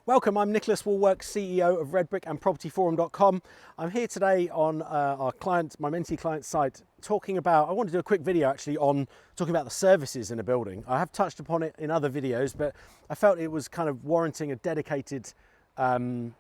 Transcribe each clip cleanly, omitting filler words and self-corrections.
Welcome, I'm Nicholas Wallwork, CEO of Red Brick and PropertyForum.com. I'm here today on my mentee client site I want to do a quick video actually on talking about the services in a building. I have touched upon it in other videos, but I felt it was kind of warranting a dedicated video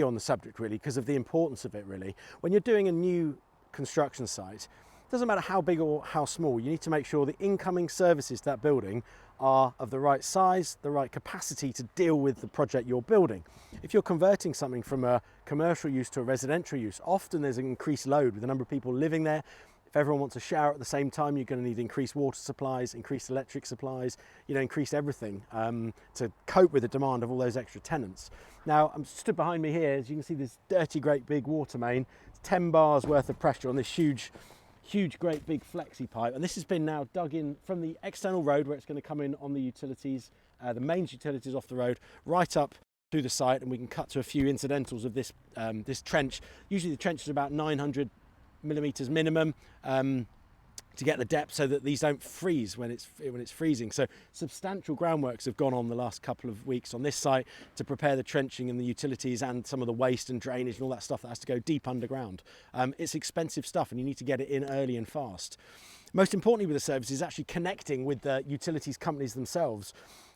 on the subject really, because of the importance of it really. When you're doing a new construction site, it doesn't matter how big or how small, you need to make sure the incoming services to that building are of the right size, the right capacity to deal with the project you're building. If you're converting something from a commercial use to a residential use, often there's an increased load with the number of people living there. If everyone wants a shower at the same time, you're going to need increased water supplies, increased electric supplies, increase everything to cope with the demand of all those extra tenants. Now, I'm stood behind me here, as you can see this dirty, great big water main. It's 10 bars worth of pressure on this huge, great big flexi pipe, and this has been now dug in from the external road where it's going to come in on the utilities, the mains utilities off the road, right up to the site, and we can cut to a few incidentals of this this trench. Usually the trench is about 900 millimeters minimum to get the depth so that these don't freeze when it's freezing. So substantial groundworks have gone on the last couple of weeks on this site to prepare the trenching and the utilities and some of the waste and drainage and all that stuff that has to go deep underground. It's expensive stuff and you need to get it in early and fast. Most importantly with the service is actually connecting with the utilities companies themselves.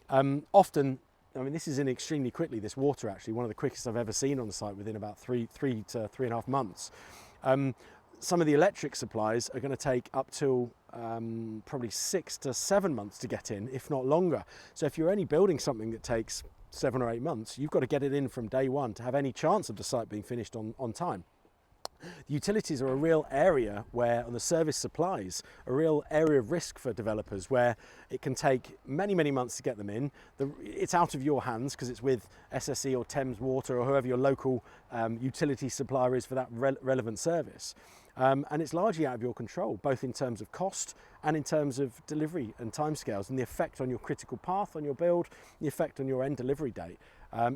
Often, I mean, this is in extremely quickly, this water actually, one of the quickest I've ever seen on the site within about three to 3.5 months. Some of the electric supplies are going to take up till probably 6 to 7 months to get in, if not longer. So if you're only building something that takes 7 or 8 months, you've got to get it in from day one to have any chance of the site being finished on time. The utilities are a real area where, on the service supplies, a real area of risk for developers where it can take many months to get them in. It's out of your hands because it's with SSE or Thames Water or whoever your local utility supplier is for that relevant service. And it's largely out of your control, both in terms of cost and in terms of delivery and timescales and the effect on your critical path on your build, the effect on your end delivery date.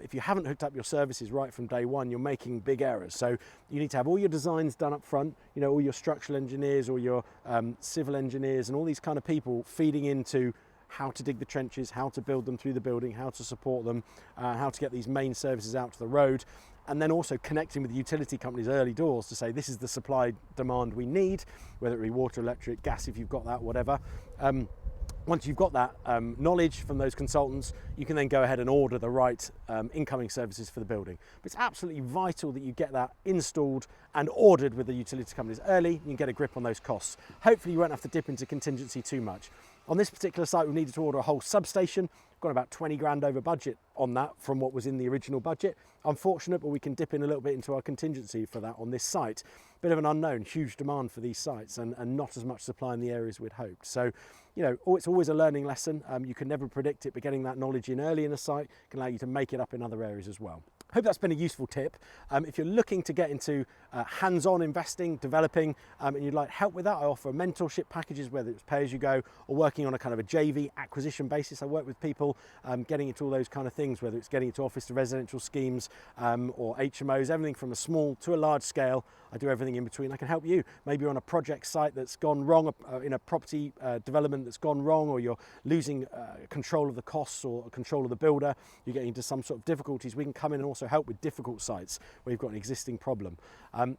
If you haven't hooked up your services right from day one, you're making big errors. So you need to have all your designs done up front, all your structural engineers or your civil engineers and all these kind of people feeding into how to dig the trenches, how to build them through the building, how to support them, how to get these main services out to the road, and then also connecting with the utility companies early doors to say this is the supply demand we need, whether it be water, electric, gas if you've got that, whatever. Once you've got that knowledge from those consultants, you can then go ahead and order the right incoming services for the building. But it's absolutely vital that you get that installed and ordered with the utility companies early. You can get a grip on those costs. Hopefully you won't have to dip into contingency too much. On this particular site, we needed to order a whole substation. Got about 20 grand over budget on that from what was in the original budget. Unfortunate, but we can dip in a little bit into our contingency for that on this site. Bit of an unknown, huge demand for these sites and not as much supply in the areas we'd hoped. So, it's always a learning lesson. You can never predict it, but getting that knowledge in early in a site can allow you to make it up in other areas as well. Hope that's been a useful tip. If you're looking to get into hands-on investing, developing, and you'd like help with that, I offer mentorship packages, whether it's pay-as-you-go or working on a kind of a JV acquisition basis. I work with people getting into all those kind of things, whether it's getting into office to residential schemes or HMOs, everything from a small to a large scale. I do everything in between. I can help you. Maybe you're on a project site that's gone wrong, in a property development that's gone wrong, or you're losing control of the costs or control of the builder. You're getting into some sort of difficulties. We can come in and also help with difficult sites where you've got an existing problem.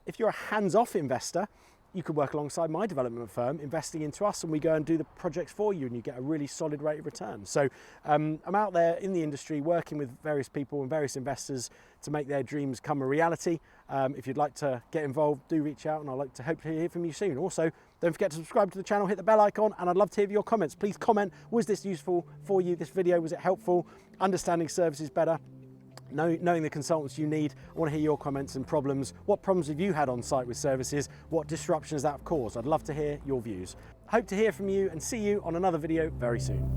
If you're a hands-off investor, you could work alongside my development firm investing into us, and we go and do the projects for you and you get a really solid rate of return. So I'm out there in the industry working with various people and various investors to make their dreams come a reality. If you'd like to get involved, do reach out, and I'd like to hope to hear from you soon. Also, don't forget to subscribe to the channel, hit the bell icon, and I'd love to hear your comments. Please comment, was this useful for you, this video? Was it helpful? Understanding services better? Knowing the consultants you need. I want to hear your comments and problems. What problems have you had on site with services? What disruptions that have caused? I'd love to hear your views. Hope to hear from you and see you on another video very soon.